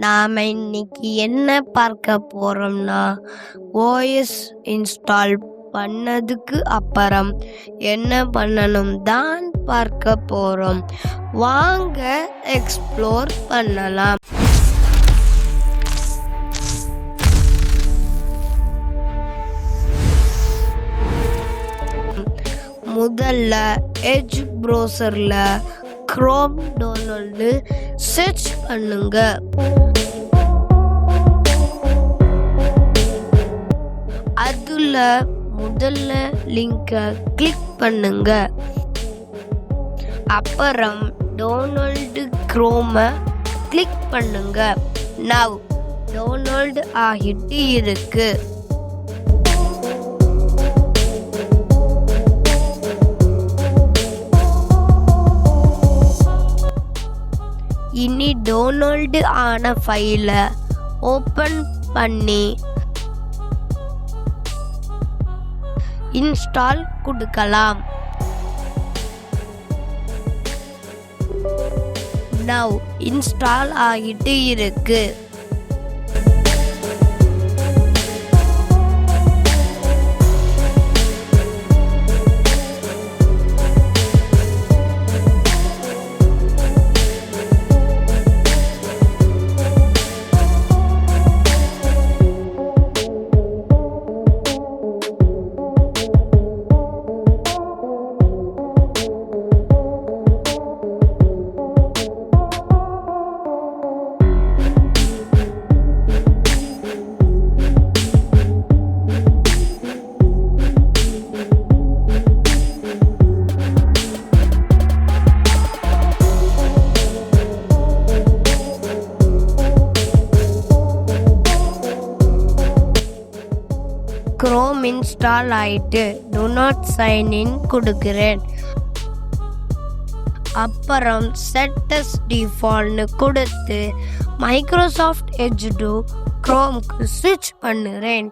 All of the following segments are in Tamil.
நாம இன்னைக்கு என்ன பார்க்க போறோம்னா ஓஎஸ் இன்ஸ்டால் பண்ணதுக்கு அப்புறம் என்ன பண்ணணும் தான் பார்க்க போறோம். வாங்க எக்ஸ்ப்ளோர் பண்ணலாம். முதல்ல எட்ஜ் ப்ரௌசர்ல குரோம் டவுன்லோடு சர்ச் பண்ணுங்க. அதுல முதல்ல லிங்கை கிளிக் பண்ணுங்க. அப்புறம் டவுன்லோடு குரோமை கிளிக் பண்ணுங்க. நவ் டவுன்லோடு ஆகிட்டு இருக்கு. இனி டவுன்லோடு ஆன ஃபைலை ஓப்பன் பண்ணி இன்ஸ்டால் கொடுக்கலாம். நவ் இன்ஸ்டால் ஆகிட்டு இருக்கு. குரோம் இன்ஸ்டால் ஆயிட்டு do not sign in கொடுக்கிறேன். அப்புறம் செட் as defaultனு கொடுத்து மைக்ரோசாஃப்ட் எட்ஜ் டு குரோம்க்கு ஸ்விட்ச் பண்ணுறேன்.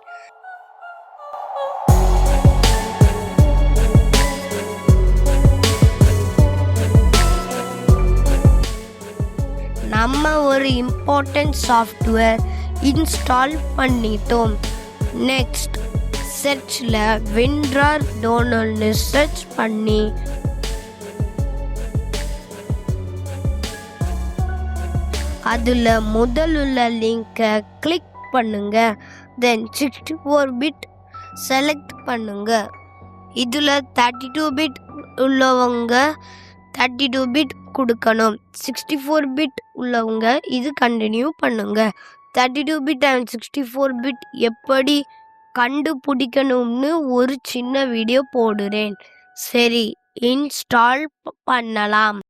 நம்ம ஒரு இம்பார்ட்டன்ட் சாஃப்ட்வேர் இன்ஸ்டால் பண்ணிட்டோம். நெக்ஸ்ட் சர்ச்சில் WinRAR டவுன்லோட்னு சர்ச் பண்ணி அதில் முதலுள்ள லிங்கை கிளிக் பண்ணுங்க. தென் 64 பிட் செலக்ட் பண்ணுங்க. இதில் 32 பிட் உள்ளவங்க 32 பிட் கொடுக்கணும். 64 பிட் உள்ளவங்க இது கண்டினியூ பண்ணுங்க. 32 பிட் அண்ட் 64 பிட் எப்படி கண்டுபிடிக்கணும்னு ஒரு சின்ன வீடியோ போடுறேன். சரி, இன்ஸ்டால் பண்ணலாம்.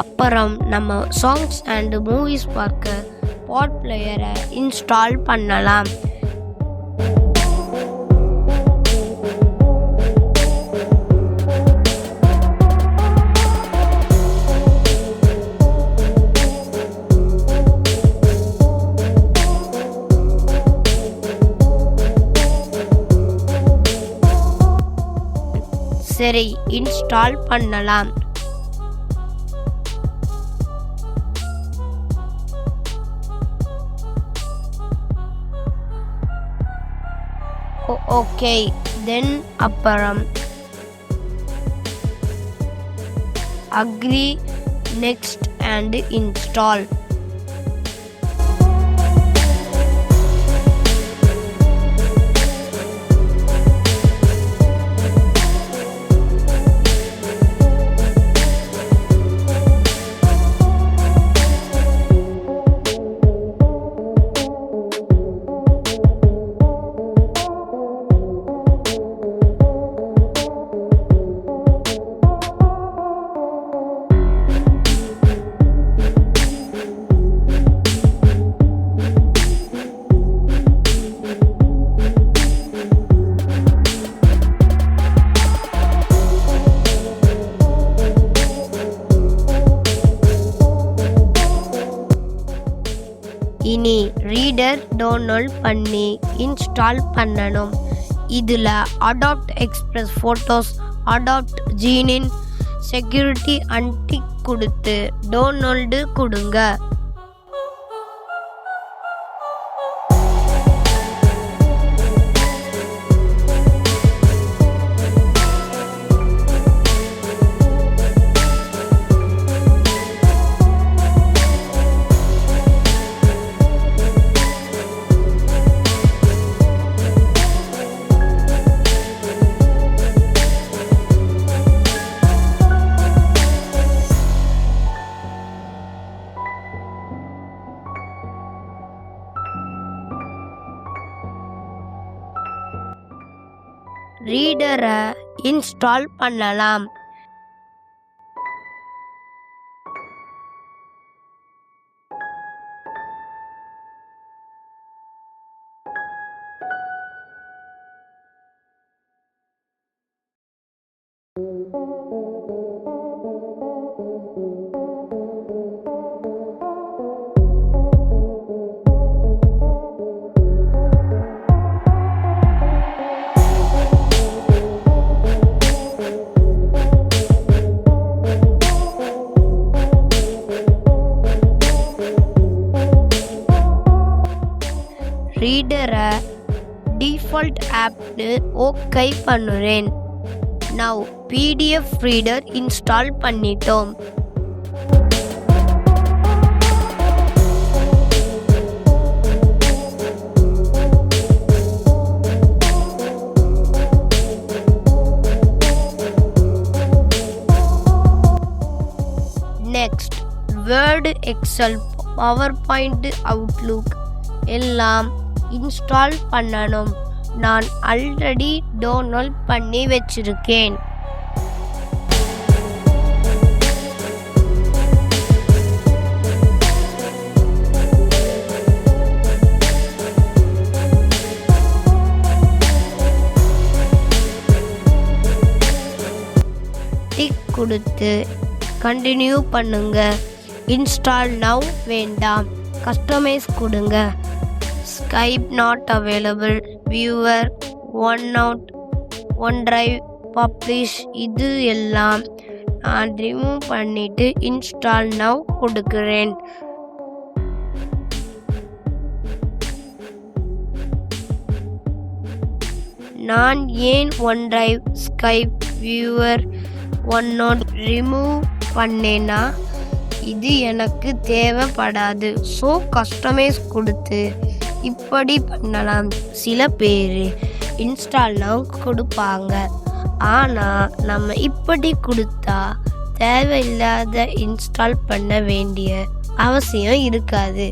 அப்புறம் நம்ம சாங்ஸ் அண்ட் மூவிஸ் பார்க்க PotPlayerஐ இன்ஸ்டால் பண்ணலாம். சரி, இன்ஸ்டால் பண்ணலாம். ஓகே, தென் அப்புறம் agree, next and install. Reader download பண்ணி இன்ஸ்டால் பண்ணணும். இதில் Adobe express photos, Adobe genuine security untick கொடுத்து டவுன்லோடு கொடுங்க. ரீடரை இன்ஸ்டால் பண்ணலாம். ரீடரை டிஃபால்ட் ஆப்னு ஓகே பண்ணுறேன். நவ் பிடிஎஃப் ரீடர் இன்ஸ்டால் பண்ணிட்டோம். Next Word, Excel, PowerPoint, Outlook எல்லாம் இன்ஸ்டால் பண்ணணும். நான் ஆல்ரெடி டவுன்லோட் பண்ணி வச்சிருக்கேன். டிக் கொடுத்து கண்டினியூ பண்ணுங்க. இன்ஸ்டால் நவ் வேண்டாம், கஸ்டமைஸ் கொடுங்க. Skype not available, viewer, OneNote, OneDrive, publish இது எல்லாம் நான் ரிமூவ் பண்ணிட்டு இன்ஸ்டால் நவ் கொடுக்கிறேன். நான் ஏன் ஒன்டிரைவ், ஸ்கைப், வியூவர், ஒன்நோட் ரிமூவ் பண்ணேன்னா இது எனக்கு தேவைப்படாது. ஸோ கஸ்டமைஸ் கொடுத்து இப்படி பண்ணலாம். சில பேர் இன்ஸ்டால் நவ் கொடுப்பாங்க, ஆனால் நம்ம இப்படி கொடுத்தா தேவையில்லாத இன்ஸ்டால் பண்ண வேண்டிய அவசியம் இருக்காது.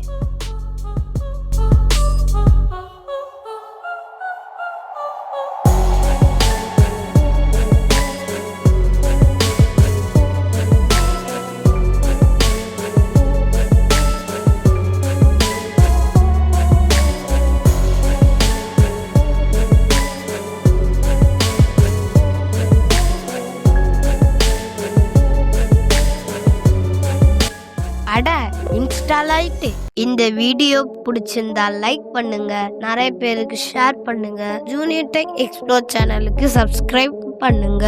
அட இன்ஸ்டால் ஆயிட்டு. இந்த வீடியோ பிடிச்சிருந்தா லைக் பண்ணுங்க, நிறைய பேருக்கு ஷேர் பண்ணுங்க. ஜூனியர் டெக் எக்ஸ்ப்ளோர் சேனலுக்கு சப்ஸ்கிரைப் பண்ணுங்க.